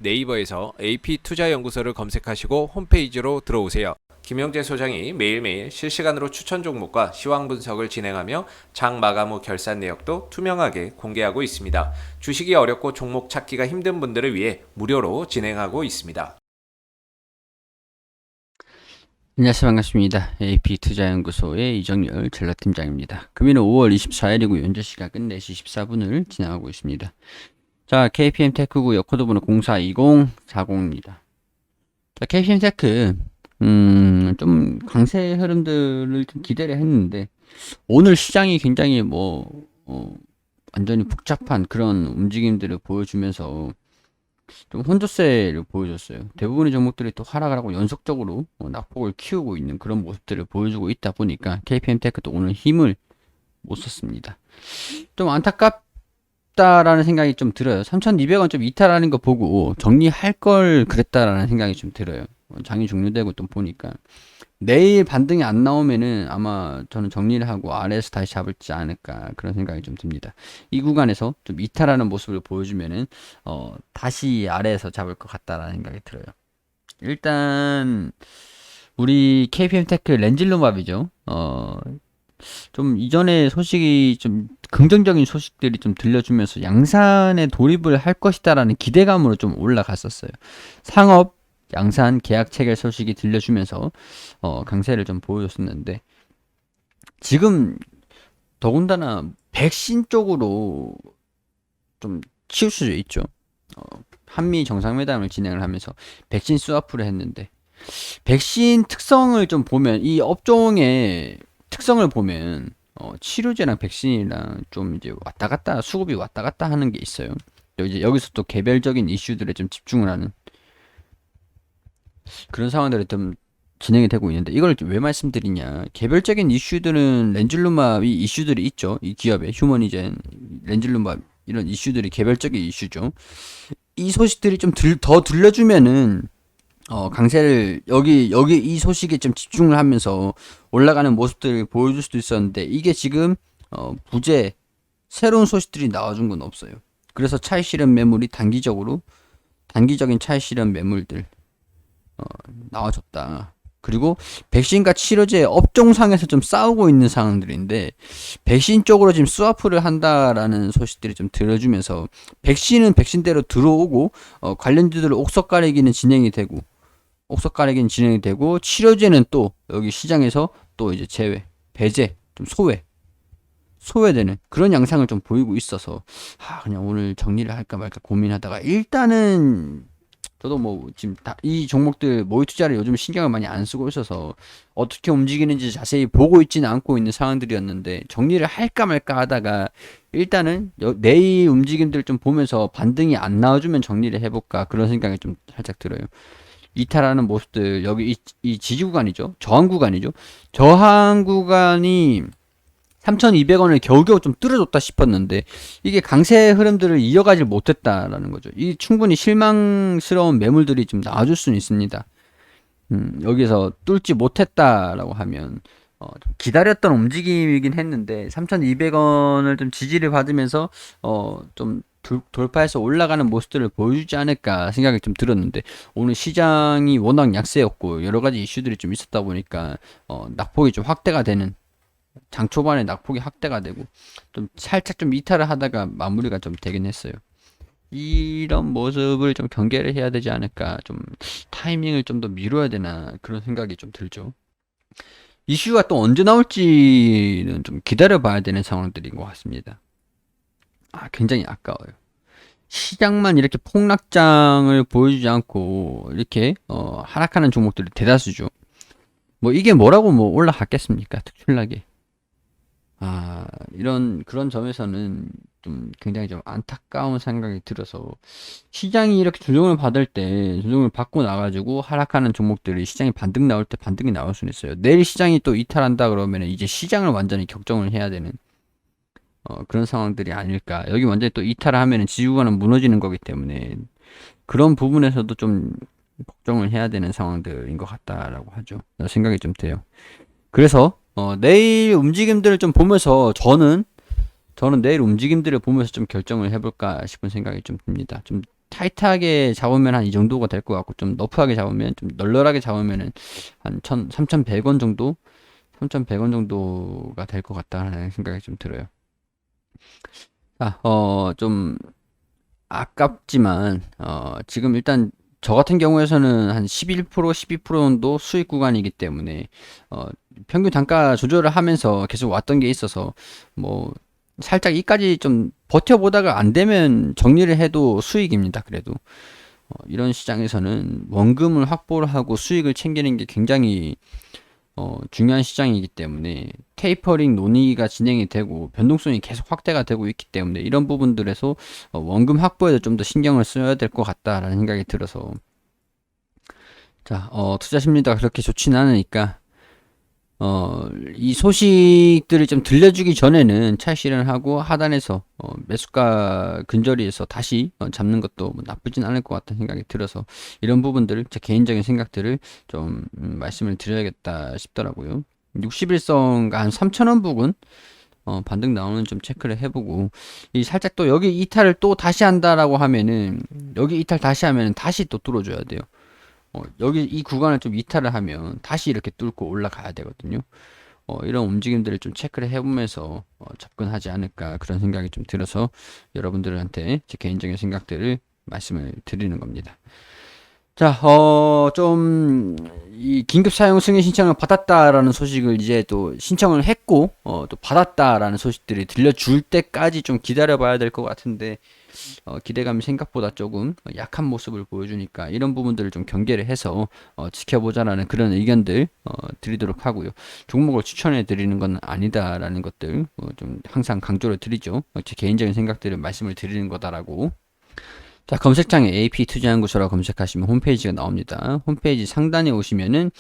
네이버에서 AP투자연구소를 검색하시고 홈페이지로 들어오세요. 김영재 소장이 매일매일 실시간으로 추천 종목과 시황 분석을 진행하며 장 마감 후 결산 내역도 투명하게 공개하고 있습니다. 주식이 어렵고 종목 찾기가 힘든 분들을 위해 무료로 진행하고 있습니다. 안녕하세요. 반갑습니다. AP투자연구소의 이정열 전략팀장입니다. 금일은 5월 24일이고 현재 시각은 4시 14분을 지나가고 있습니다. 자, KPM테크구 코드번호 042040입니다. 자, KPM테크 좀 강세 흐름들을 좀 기대를 했는데 오늘 시장이 굉장히 완전히 복잡한 그런 움직임들을 보여주면서 좀 혼조세를 보여줬어요. 대부분의 종목들이 또 하락을 하고 연속적으로 낙폭을 키우고 있는 그런 모습들을 보여주고 있다 보니까 KPM테크도 오늘 힘을 못 썼습니다. 좀 안타깝다라는 생각이 좀 들어요. 3,200원 좀 이탈하는 거 보고 정리할 걸 그랬다라는 생각이 좀 들어요. 장이 종료되고 또 보니까 내일 반등이 안 나오면은 아마 저는 정리를 하고 아래에서 다시 잡을지 않을까 그런 생각이 좀 듭니다. 이 구간에서 좀 이탈하는 모습을 보여주면은 다시 아래에서 잡을 것 같다라는 생각이 들어요. 일단 우리 KPM테크 렌질로밥이죠. 좀 이전에 소식이 좀 긍정적인 소식들이 좀 들려주면서 양산에 돌입을 할 것이다라는 기대감으로 좀 올라갔었어요. 상업 양산 계약 체결 소식이 들려주면서 강세를 좀 보여줬었는데 지금 더군다나 백신 쪽으로 좀 치우쳐져 있죠. 한미 정상회담을 진행을 하면서 백신 스와프를 했는데 백신 특성을 좀 보면 이 업종의 특성을 보면 치료제랑 백신이랑 좀 이제 왔다 갔다 수급이 왔다 갔다 하는 게 있어요. 이제 여기서 또 개별적인 이슈들에 좀 집중을 하는 그런 상황들이 좀 진행이 되고 있는데 이걸 왜 말씀드리냐, 개별적인 이슈들은 렌즐루맙이 이슈들이 있죠. 이 기업의 휴머니젠, 렌즐루맙 이런 이슈들이 개별적인 이슈죠. 이 소식들이 좀 더 들려주면은 강세를 여기 이 소식에 좀 집중을 하면서 올라가는 모습들을 보여줄 수도 있었는데 이게 지금 부재 새로운 소식들이 나와준 건 없어요. 그래서 차익 실현 매물이 단기적인 차익 실현 매물들 나와줬다. 그리고 백신과 치료제 업종상에서 좀 싸우고 있는 상황들인데 백신 쪽으로 지금 스와프를 한다라는 소식들이 좀 들려주면서 백신은 백신대로 들어오고 관련주들 옥석 가리기는 진행이 되고 치료제는 또 여기 시장에서 또 이제 배제, 좀 소외되는 그런 양상을 좀 보이고 있어서 그냥 오늘 정리를 할까 말까 고민하다가 일단은 저도 지금 이 종목들 모의 투자를 요즘 신경을 많이 안 쓰고 있어서 어떻게 움직이는지 자세히 보고 있지는 않고 있는 상황들이었는데 정리를 할까 말까 하다가 일단은 내일 움직임들 좀 보면서 반등이 안 나와주면 정리를 해볼까 그런 생각이 좀 살짝 들어요. 이탈하는 모습들 여기 이 지지 구간이죠. 저항 구간이죠. 저항 구간이 3,200원을 겨우겨우 좀 뚫어줬다 싶었는데 이게 강세 흐름들을 이어가지 못했다라는 거죠. 이 충분히 실망스러운 매물들이 좀 나와줄 수는 있습니다. 여기서 뚫지 못했다라고 하면 좀 기다렸던 움직임이긴 했는데 3,200원을 좀 지지를 받으면서 좀 돌파해서 올라가는 모습들을 보여주지 않을까 생각이 좀 들었는데 오늘 시장이 워낙 약세였고 여러 가지 이슈들이 좀 있었다 보니까 낙폭이 좀 확대가 되는 장 초반에 낙폭이 확대가 되고 좀 살짝 좀 이탈을 하다가 마무리가 좀 되긴 했어요. 이런 모습을 좀 경계를 해야 되지 않을까, 좀 타이밍을 좀 더 미뤄야 되나 그런 생각이 좀 들죠. 이슈가 또 언제 나올지는 좀 기다려 봐야 되는 상황들인 것 같습니다. 굉장히 아까워요. 시장만 이렇게 폭락장을 보여주지 않고 이렇게 하락하는 종목들이 대다수죠. 이게 뭐라고 올라갔겠습니까? 특출나게. 그런 점에서는 좀 굉장히 좀 안타까운 생각이 들어서 시장이 이렇게 조정을 받을 때 조정을 받고 나가지고 하락하는 종목들이 시장이 반등 나올 때 반등이 나올 수는 있어요. 내일 시장이 또 이탈한다 그러면 이제 시장을 완전히 격정을 해야 되는 그런 상황들이 아닐까. 여기 완전히 또 이탈을 하면은 지구가는 무너지는 거기 때문에 그런 부분에서도 좀 걱정을 해야 되는 상황들인 것 같다라고 하죠. 생각이 좀 돼요. 그래서 내일 움직임들을 좀 보면서 저는 내일 움직임들을 보면서 좀 결정을 해볼까 싶은 생각이 좀 듭니다. 좀 타이트하게 잡으면 한 이 정도가 될 것 같고, 좀 너프하게 잡으면, 좀 널널하게 잡으면은 한 3,100원 정도? 3,100원 정도가 될 것 같다는 생각이 좀 들어요. 자, 좀 아깝지만, 지금 일단 저 같은 경우에서는 한 11%, 12% 정도 수익 구간이기 때문에, 평균 단가 조절을 하면서 계속 왔던 게 있어서, 뭐, 살짝 이까지 좀 버텨보다가 안 되면 정리를 해도 수익입니다. 그래도. 이런 시장에서는 원금을 확보를 하고 수익을 챙기는 게 굉장히 중요한 시장이기 때문에 테이퍼링 논의가 진행이 되고 변동성이 계속 확대가 되고 있기 때문에 이런 부분들에서 원금 확보에도 좀 더 신경을 써야 될 것 같다라는 생각이 들어서 자, 투자 심리가 그렇게 좋지는 않으니까 이 소식들을 좀 들려주기 전에는 차익 실현을 하고 하단에서 매수가 근저리에서 다시 잡는 것도 뭐 나쁘진 않을 것 같다는 생각이 들어서 이런 부분들을 제 개인적인 생각들을 좀 말씀을 드려야겠다 싶더라고요. 60일선가 한 3,000원 부근 반등 나오는 좀 체크를 해보고 이 살짝 또 여기 이탈을 또 다시 한다라고 하면은 여기 이탈 다시 하면은 다시 또 뚫어줘야 돼요. 여기 이 구간을 좀 이탈을 하면 다시 이렇게 뚫고 올라가야 되거든요. 이런 움직임들을 좀 체크를 해보면서 접근하지 않을까 그런 생각이 좀 들어서 여러분들한테 제 개인적인 생각들을 말씀을 드리는 겁니다. 자, 이 긴급 사용 승인 신청을 받았다라는 소식을 이제 또 신청을 했고, 또 받았다라는 소식들이 들려줄 때까지 좀 기다려봐야 될 것 같은데, 기대감이 생각보다 조금 약한 모습을 보여주니까 이런 부분들을 좀 경계를 해서 지켜보자라는 그런 의견들 드리도록 하고요. 종목을 추천해 드리는 건 아니다라는 것들 좀 항상 강조를 드리죠. 제 개인적인 생각들을 말씀을 드리는 거다라고. 자, 검색창에 AP투자연구소라고 검색하시면 홈페이지가 나옵니다. 홈페이지 상단에 오시면은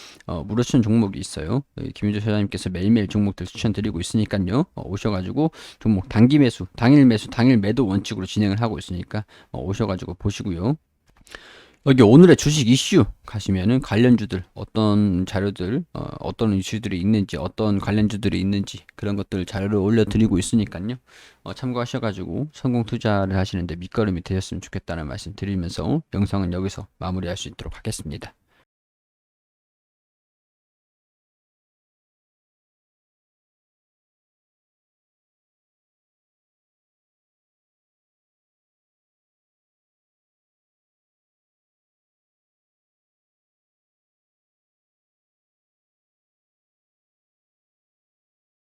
무료 추천 종목이 있어요. 김윤조 소장님께서 매일매일 종목들 추천드리고 있으니까요. 오셔가지고 종목 단기 매수, 당일 매수, 당일 매도 원칙으로 진행을 하고 있으니까 오셔가지고 보시고요. 여기 오늘의 주식 이슈 가시면은 관련주들 어떤 자료들 어떤 이슈들이 있는지 어떤 관련주들이 있는지 그런 것들 자료를 올려드리고 있으니까요. 참고하셔가지고 성공 투자를 하시는데 밑거름이 되셨으면 좋겠다는 말씀 드리면서 영상은 여기서 마무리할 수 있도록 하겠습니다.